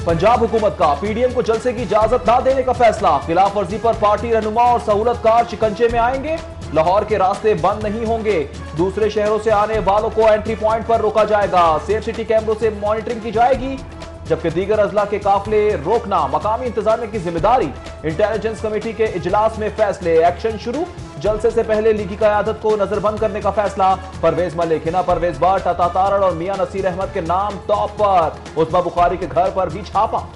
पंजाब हुकूमत का पीडीएम को जलसे की इजाजत न देने का फैसला। खिलाफ वर्जी पर पार्टी रहनुमा और सहूलतकार शिकंजे में आएंगे। लाहौर के रास्ते बंद नहीं होंगे। दूसरे शहरों से आने वालों को एंट्री पॉइंट पर रोका जाएगा। सेफ सिटी कैमरों से मॉनिटरिंग की जाएगी, जबकि दीगर अजला के काफिले रोकना मकामी इंतजामिया की जिम्मेदारी। इंटेलिजेंस कमेटी के इजलास में फैसले। एक्शन शुरू। जलसे से पहले लीगी क़यादत को नजरबंद करने का फैसला। परवेज मलिक, हिना परवेज भट्ट, अता तारड़ और मियां नसीर अहमद के नाम टॉप पर। उस्मा बुखारी के घर पर भी छापा।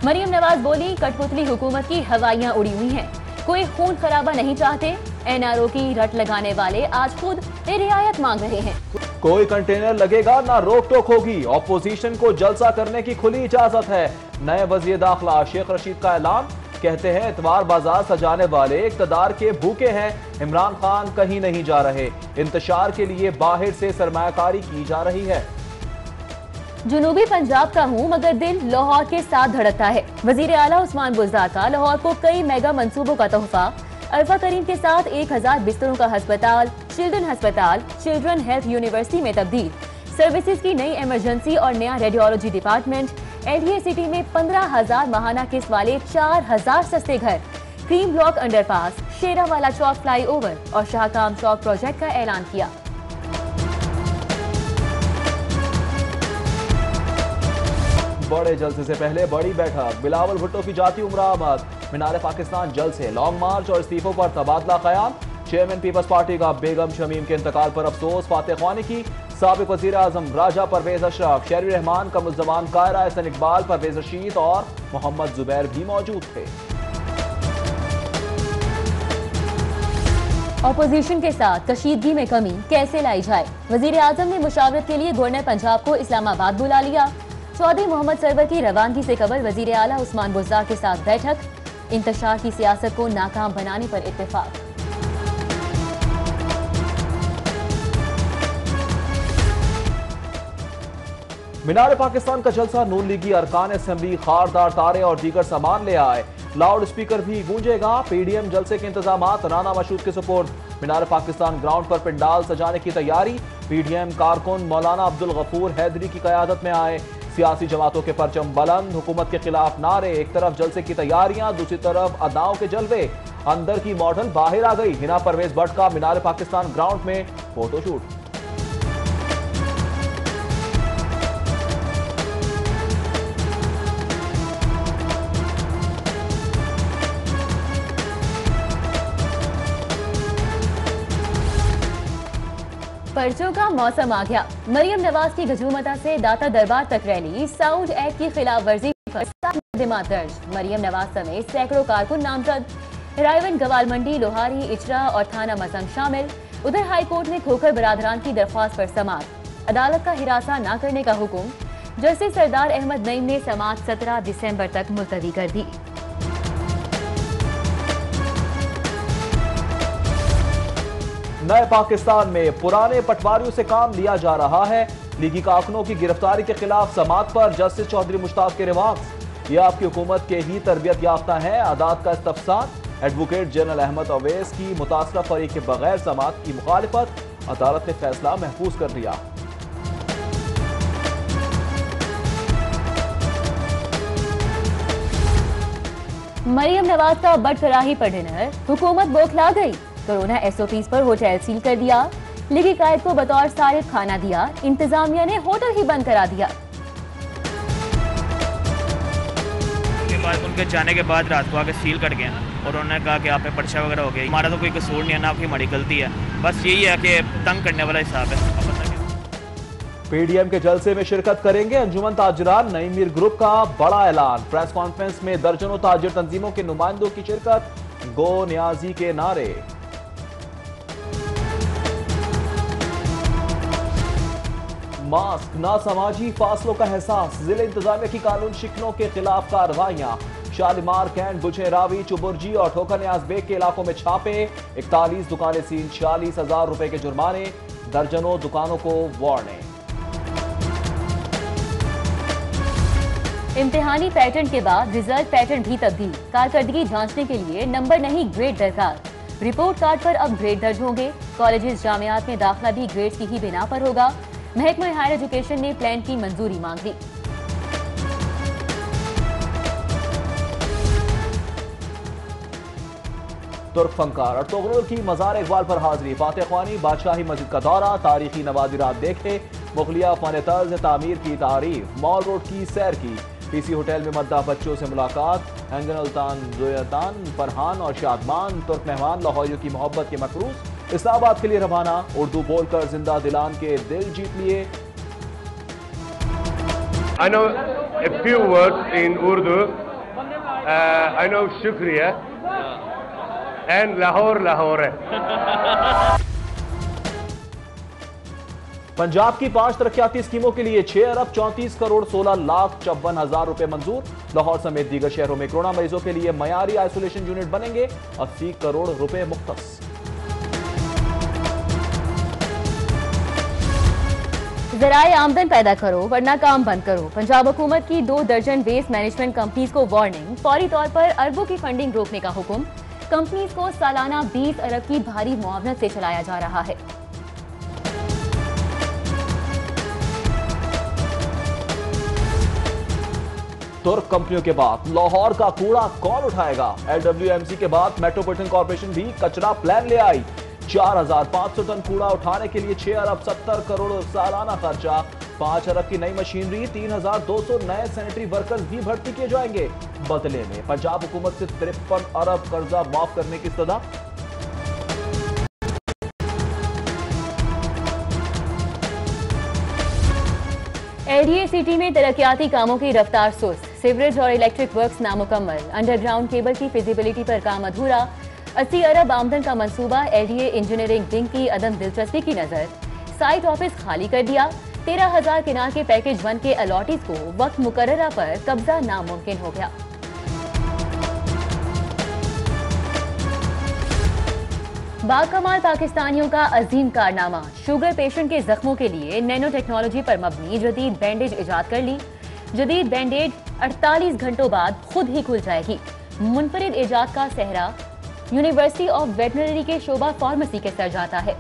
मरियम नवाज बोली, कठपुतली हुकूमत की हवाइयां उड़ी हुई हैं, कोई खून खराबा नहीं चाहते। एनआरओ की रट लगाने वाले आज खुद रियायत मांग रहे हैं। कोई कंटेनर लगेगा ना रोक टोक होगी। ऑपोजिशन को जलसा करने की खुली इजाजत है। नए वजीर दाखिला शेख रशीद का ऐलान। कहते हैं इतवार बाजार सजाने वाले इक़्तिदार के भूखे हैं। इमरान खान कहीं नहीं जा रहे। इंतशार के लिए बाहर से सरमायाकारी की जा रही है। जुनूबी पंजाब का हूँ मगर दिल लाहौर के साथ धड़कता है। वजीर आला उस्मान बुज़दार का लाहौर को कई मेगा मंसूबों का तोहफा। अल्फा करीम के साथ 1000 बिस्तरों का अस्पताल, चिल्ड्रन हेल्थ यूनिवर्सिटी में तब्दील, सर्विसेज की नई इमरजेंसी और नया रेडियोलॉजी डिपार्टमेंट। एलडीए सिटी में 15,000 माहाना किस्त वाले 4000 सस्ते घर, क्रीम ब्लॉक अंडरपास, शेरावाला चौक फ्लाईओवर और शाहकाम चौक प्रोजेक्ट का ऐलान किया। बड़े जलसे से पहले बड़ी बैठक। बिलावल भुट्टो की जाती उम्र आमद। मीनार पाकिस्तान जल से लॉन्ग मार्च और इस्तीफों पर तबादला ख्याल। चेयरमैन पीपल्स पार्टी का बेगम शमीम के इंतकाल पर अफसोस। फातेह ख्वानी की। साबिक वजीर आजम राजा परवेज अशरफ, शहरी रहमान, कमरुज़्ज़मान कायरा, एहसन इकबाल, परवेज रशीद और मोहम्मद जुबैर भी मौजूद थे। ऑपोजिशन के साथ कशीदगी में कमी कैसे लाई जाए। वजीर आजम ने मुशावरत के लिए गवर्नर पंजाब को इस्लामाबाद बुला लिया। चौधरी मोहम्मद सरवर की रवानगी से कबल वजीर आला उस्मान बुज़दार के साथ बैठक। इंतशार की सियासत को नाकाम बनाने पर इत्तेफाक। मीनार पाकिस्तान का जलसा। नून लीगी अरकान असेंबली खारदार तारे और दीगर सामान ले आए। लाउड स्पीकर भी गूंजेगा। पीडीएम जलसे के इंतजामात राना मशहूद के सुपुर्द। मीनार पाकिस्तान ग्राउंड पर पिंडाल सजाने की तैयारी। पीडीएम कारकुन मौलाना अब्दुल गफूर हैदरी की क़यादत में आए। सियासी जमातों के परचम बुलंद। हुकूमत के खिलाफ नारे। एक तरफ जलसे की तैयारियां, दूसरी तरफ अदाओं के जलवे। अंदर की मॉडल बाहर आ गई। हिना परवेज भट्ट का मीनार पाकिस्तान ग्राउंड में फोटोशूट। पर्चों का मौसम आ गया। मरियम नवाज की गजूमता से दाता दरबार तक रैली। साउंड एक्ट की खिलाफ वर्जी पर 7 मुकदमा दर्ज। मरियम नवाज समेत सैकड़ों कारकुन नामजद। रायवन, गवाल मंडी, लोहारी, इचरा और थाना मजंग शामिल। उधर हाईकोर्ट ने खोखर बरादरान की दरख्वास्त पर समाअत। अदालत का हिरासा न करने का हुक्म। जस्टिस सरदार अहमद नईम ने समाअत 17 दिसंबर तक मुलतवी कर दी। नए पाकिस्तान में पुराने पटवारियों से काम लिया जा रहा है। लीगी कारकुनों की गिरफ्तारी के खिलाफ समाअत पर जस्टिस चौधरी मुश्ताक के रिमार्क्स। यह आपकी हुकूमत के ही तरबियत याफ्ता है। अदालत का इस्तफसार। एडवोकेट जनरल अहमद अवैस की मुतासरा फरीक के बगैर समाअत की मुखालिफत। अदालत ने फैसला महफूज कर लिया। मरियम नवाज का बटकराही पर डिनर। हुकूमत बौखला गई। कोरोना एसओपीज पर होटल सील कर दिया। लीगी कायद को बतौर सारिफ खाना दिया। इंतजामिया ने होटल ही बंद करा दिया। उनके जाने के बाद रात को आके सील कर गए और उन्होंने कहा कि आप पे पर्चा वगैरह हो गया। हमारा तो कोई कसूर नहीं है, ना आपकी हमारी गलती है। बस यही है कि तंग करने वाला हिसाब है। पीडीएम के जलसे में शिरकत करेंगे अंजुमन ताजरान। नईम मीर ग्रुप का बड़ा ऐलान। प्रेस कॉन्फ्रेंस में दर्जनों ताजिर तंजीमों के नुमाइंदों की शिरकत। गो न्याजी के नारे। मास्क, ना समाजी फासलों का एहसास। जिले इंतजामिया की कानून शिकनों के खिलाफ कार्रवाइयां। शालीमार, कैंट, गुलशन रावी, चुबुर्जी और ठोकर न्याज बेग के इलाकों में छापे। 41 दुकानें सील। 46,000 रुपए के जुर्माने। दर्जनों दुकानों को वार्निंग। इम्तिहानी पैटर्न के बाद रिजल्ट पैटर्न भी तब्दील। कारकर्दगी जांचने के लिए नंबर नहीं ग्रेड दरकार। रिपोर्ट कार्ड पर अब ग्रेड दर्ज होंगे। कॉलेजेस जामियात में दाखिला भी ग्रेड्स की ही बिना पर होगा। महकमा हायर एजुकेशन ने प्लान की मंजूरी मांग ली। तुर्क फनकार अर्तुगरुल की मज़ार इकबाल पर हाजिरी, फातह ख्वानी, बादशाही मस्जिद का दौरा, तारीखी नवादिरात देखे, मुगलिया फन तर्ज तामीर की तारीफ, मॉल रोड की सैर की, पीसी होटल में मद्दा बच्चों से मुलाकात, एंगनल्तान जोयतान फरहान और शादमान तुर्क मेहमान लाहौरियों की मोहब्बत के मकरूज इस्लामाबाद के लिए रवाना। उर्दू बोलकर जिंदा दिलान के दिल जीत लिए। I know a few words in Urdu. I know shukriya and Lahore Lahore. Punjab की 5 तरक्याती स्कीमों के लिए 6 अरब 34 करोड़ 16 लाख 54 हजार रुपए मंजूर। लाहौर समेत दीगर शहरों में कोरोना मरीजों के लिए मयारी आइसोलेशन यूनिट बनेंगे। 80 करोड़ रुपए मुख्तस। ज़राए आमदन पैदा करो वरना काम बंद करो। पंजाब हुकूमत की 2 दर्जन वेस्ट मैनेजमेंट कंपनीज को वार्निंग, फौरी तौर पर अरबों की फंडिंग रोकने का हुक्म। कंपनीज को सालाना 20 अरब की भारी मुआवनत से चलाया जा रहा है। तुर्क कंपनियों के बाद लाहौर का कूड़ा कौन उठाएगा? LWMC के बाद मेट्रोपॉलिटन कॉर्पोरेशन भी कचरा प्लान ले आई। 4500 टन कूड़ा उठाने के लिए 6 अरब 70 करोड़ सालाना खर्चा, 5 अरब की नई मशीनरी, 3200 नए सैनिटरी वर्कर्स भी भर्ती किए जाएंगे। बदले में पंजाब हुकूमत से 53 अरब कर्जा माफ करने की सदा। LDA सिटी में तरक्याती कामों की रफ्तार सुस्त, सीवरेज और इलेक्ट्रिक वर्क्स नामुकम्मल, अंडरग्राउंड केबल की फिजिबिलिटी पर काम अधूरा। 80 अरब आमदन का मंसूबा, LDA इंजीनियरिंग विंग की अदम दिलचस्पी की नजर। साइट ऑफिस खाली कर दिया। 13,000 किनार के पैकेज 1 के अलॉटीज को वक्त मुकर्ररा पर कब्जा नामुमकिन हो गया। बाकमाल पाकिस्तानियों का अजीम कारनामा, शुगर पेशेंट के जख्मों के लिए नैनो टेक्नोलॉजी पर मबनी जदीद बैंडेज इजाद कर ली। जदीद बैंडेज 48 घंटों बाद खुद ही खुल जाएगी। मुनफरिद इजाद का सेहरा यूनिवर्सिटी ऑफ वेटनरी के शोबा फार्मेसी के सर जाता है।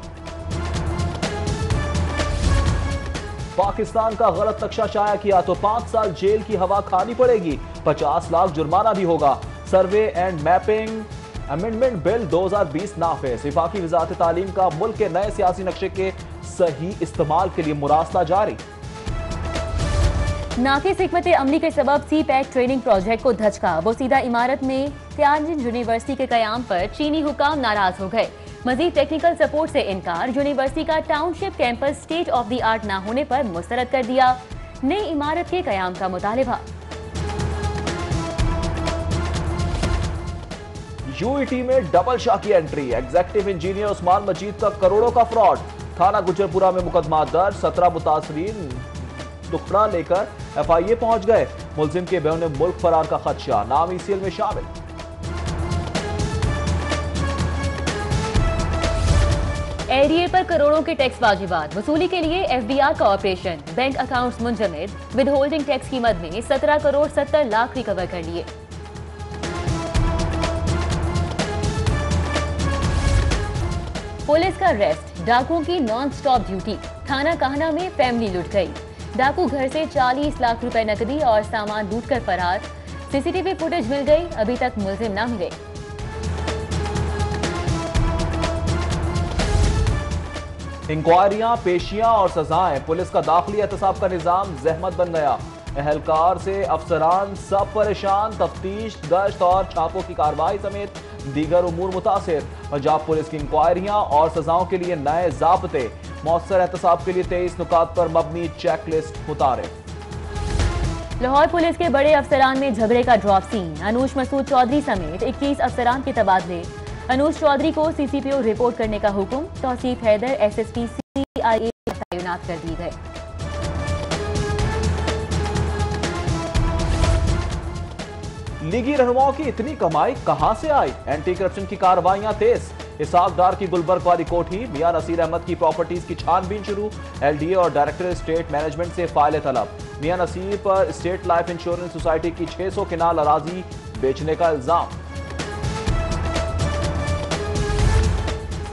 पाकिस्तान का गलत नक्शा शाया किया तो 5 साल जेल की हवा खानी पड़ेगी, 50 लाख जुर्माना भी होगा। Survey and mapping amendment bill 2020 नाफिज। वफाकी वजारत तालीम का मुल्क के नए सियासी नक्शे के सही इस्तेमाल के लिए मुरासला जारी। नाकिस हिकमत अमली के सबब CPEC ट्रेनिंग प्रोजेक्ट को धचका, वो सीधा इमारत में तियानजिन यूनिवर्सिटी के कयाम पर चीनी हुकाम नाराज हो गए। मजीद टेक्निकल सपोर्ट से इनकार, यूनिवर्सिटी का township campus state of the art न होने पर मुस्तरद कर दिया। नई इमारत के कयाम का मुतालिबा। UET में डबल शाह की एंट्री, एग्जीक्यूटिव इंजीनियर उस्मान मजीद का करोड़ों का फ्रॉड। थाना गुजरपुरा में मुकदमा दर्ज, 17 मुतासरीन टुकड़ा लेकर FIA पहुंच गए। मुलजिम के बैरून मुल्क फरार का खदशा, नाम ECL में शामिल। LDA पर करोड़ों के टैक्स वाजिबात वसूली के लिए FBR का ऑपरेशन, बैंक अकाउंट्स मुंजमद, विद होल्डिंग टैक्स की मद में 17 करोड़ 70 लाख रिकवर कर लिए। पुलिस का रेस्ट, डाकुओं की नॉन स्टॉप ड्यूटी। थाना काहना में फैमिली लुट गई। डाकू घर से 40 लाख रुपए नकदी और सामान लूटकर फरार। CCTV फुटेज मिल गई, अभी तक मुलजिम ना मिले। इंक्वायरियां, पेशियां और सजाएं, पुलिस का दाखिली एहतसाब का निजाम जहमत बन गया। एहलकार से अफसरान सब परेशान, तफ्तीश, गश्त और छापों की कार्रवाई समेत दीगर उमूर मुतासिर। पंजाब पुलिस की इंक्वायरियां और सजाओं के लिए नए जाब्ते, मौसर एहतसाब के लिए 23 नुकात पर मबनी चेकलिस्ट मुतारिफ। लाहौर पुलिस के बड़े अफसरान में झगड़े का ड्रॉप सीन, अनूश मसूद चौधरी समेत 21 अफसरान के तबादले। अनूश चौधरी को CCPO रिपोर्ट करने का हुक्म, तौसीफ हैदर SSP CIA तैनात कर दिए गए। लीगी रहनुमाओं की इतनी कमाई कहां से आई? एंटी करप्शन की कार्रवाइयां तेज। हिसाबदार की गुलबर्ग वाली कोठी, मियां नसीर अहमद की प्रॉपर्टीज की छानबीन शुरू। LDA और डायरेक्टर स्टेट मैनेजमेंट से फाइल तलब। मियां नसीर पर स्टेट लाइफ इंश्योरेंस सोसाइटी की 600 किनाल अराजी बेचने का इल्जाम।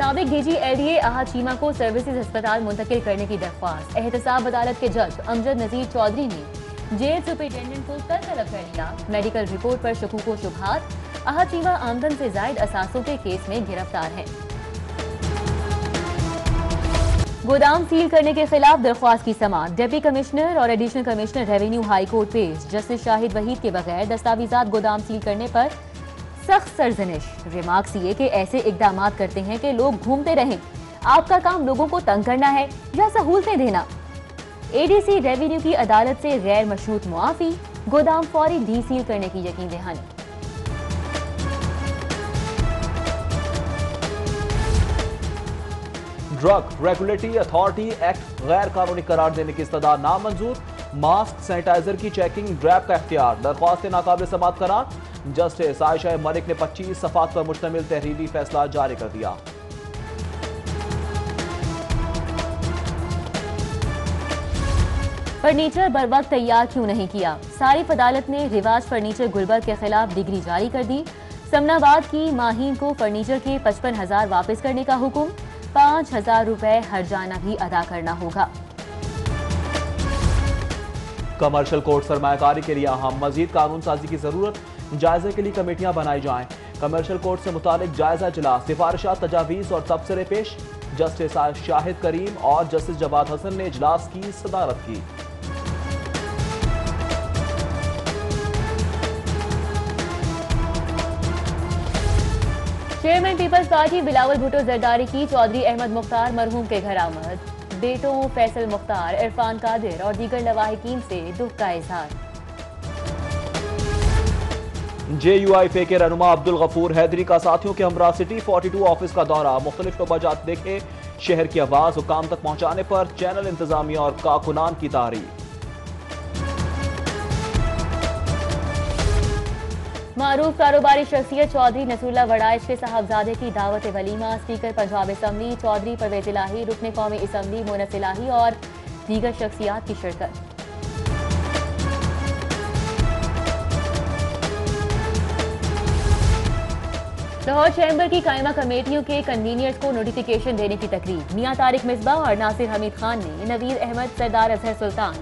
साबिक डीजी एलडीए अहाद चीमा को सर्विसेज अस्पताल मुंतकिल करने की दरख्वास्त। एहतसाब अदालत के जज अमजद नजीर चौधरी ने जेल सुपरिटेंडेंट को कल तलब कर लिया। मेडिकल रिपोर्ट पर शकूक व शुबहात। अहाद चीमा आमदन से जायद असासों के केस में गिरफ्तार है। गोदाम सील करने के खिलाफ दरख्वास्त की समाअत। डिप्टी कमिश्नर और additional commissioner revenue high court पेश। जस्टिस शाहिद वहीद के बगैर दस्तावेजात गोदाम सील करने पर सख्त सरजनिश। रिमार्क्स ये कि ऐसे इकदाम करते हैं कि लोग घूमते रहें। आपका काम लोगों को तंग करना है या सहूलतें देना। एडीसी रेवेन्यू की अदालत से गैर मशरूत मुआफी। गोदाम फौरी डी सील करने की यकीन दहानी। ड्रग रेगुलेटरी अथॉरिटी एक्ट गैर कानूनी करार देने की इस्तदा नामंजूर। मास्क सैनिटाइजर की चेकिंग ड्रैब का इख्तियार। दरख्वास्त नाकाबिल समाअत करार। जस्टिस आयशा मलिक ने 25 सफ़ात पर मुश्तमिल तहरीरी फैसला जारी कर दिया। फर्नीचर बर वक्त तैयार क्यों नहीं किया? सारिफ अदालत ने रिवाज फर्नीचर गुलबर्ग के खिलाफ डिग्री जारी कर दी। समनाबाद की माहीन को फर्नीचर के 55,000 वापस करने का हुक्म। 5,000 रुपए हर्जाना भी अदा करना होगा। कमर्शियल कोर्ट सरमायाकारी के लिए अहम मजीद कानून साजी की जरूरत। जायजे के लिए कमेटियां बनाई जाएं। कमर्शियल कोर्ट से मुतालिक जायजा इजलास, सिफारिशात, तजावीज़ और तबसरे पेश। जस्टिस शाहिद करीम और जस्टिस जवाद हसन ने इजलास की सदारत की। चेयरमैन पीपल्स पार्टी बिलावल भुट्टो जरदारी की चौधरी अहमद मुख्तार मरहूम के घर आमद। बेटों फैसल मुख्तार, इरफान कादिर और दीगर लवाहिकीन से दुख का इजहार। JUIF के रहनुमा अब्दुल गफूर हैदरी का साथियों के हमरा सिटी 42 ऑफिस का दौरा। मुख्तलिफ तोबाजात देखे। शहर की आवाज हुकाम तक पहुंचाने पर चैनल इंतजामिया और कारकुनान की तारीफ। मारूफ कारोबारी शख्सियत चौधरी नसरुल्लाह वड़ाइश के साहबजादे की दावत वलीमा। स्पीकर पंजाब असम्बली चौधरी परवेज इलाही, रुकने कौमी असम्बली मोनस इलाही और दीगर शख्सियात की शिरकत। लाहौर चैम्बर की कायमा कमेटियों के कन्वीनियर्स को नोटिफिकेशन देने की तकरीब। मियां तारिक मिसबाह और नासिर हमीद खान ने नवीर अहमद, सरदार अजहर सुल्तान,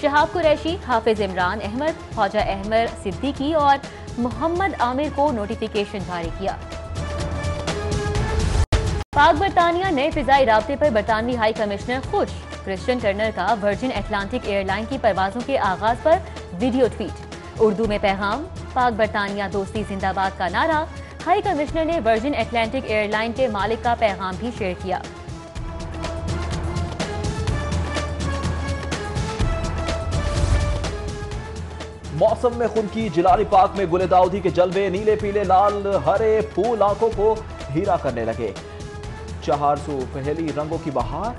शहाब कुरैशी, हाफिज इमरान अहमद, ख्वाजा अहमद सिद्दीकी और मोहम्मद आमिर को नोटिफिकेशन जारी किया। पाक बरतानिया नए फिजाई राब्ते पर बरतानवी हाई कमिश्नर खुश। क्रिश्चियन टर्नर का वर्जिन अटलांटिक एयरलाइन की परवाजों के आगाज पर वीडियो ट्वीट। उर्दू में पैगाम। पाक बरतानिया दोस्ती जिंदाबाद का नारा। हाई कमिश्नर ने वर्जिन अटलांटिक एयरलाइन के मालिक का पैगाम भी शेयर किया। मौसम में खुद की जिलानी पार्क में गुले दाऊदी के जलवे। नीले पीले लाल हरे फूल आंखों को हीरा करने लगे। चहारसू पहली रंगों की बहार।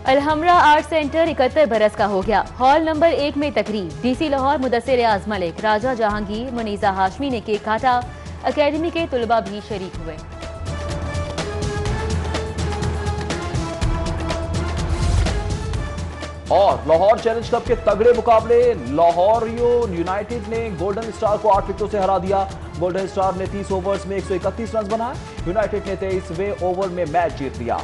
अलहमरा आर्ट सेंटर 71 बरस का हो गया। हॉल नंबर 1 में तकरीब। डीसी लाहौर मुदस्सिर रियाज मलिक, राजा जहांगीर, मुनीजा हाशमी ने केक काटा। अकेडमी के तुलबा भी शरीक हुए। और लाहौर चैलेंज कप के तगड़े मुकाबले। लाहौर यूनाइटेड ने गोल्डन स्टार को 8 विकेटों से हरा दिया। गोल्डन स्टार ने 30 ओवर्स में 131 रन बनाए। यूनाइटेड ने 23वें ओवर में मैच जीत लिया।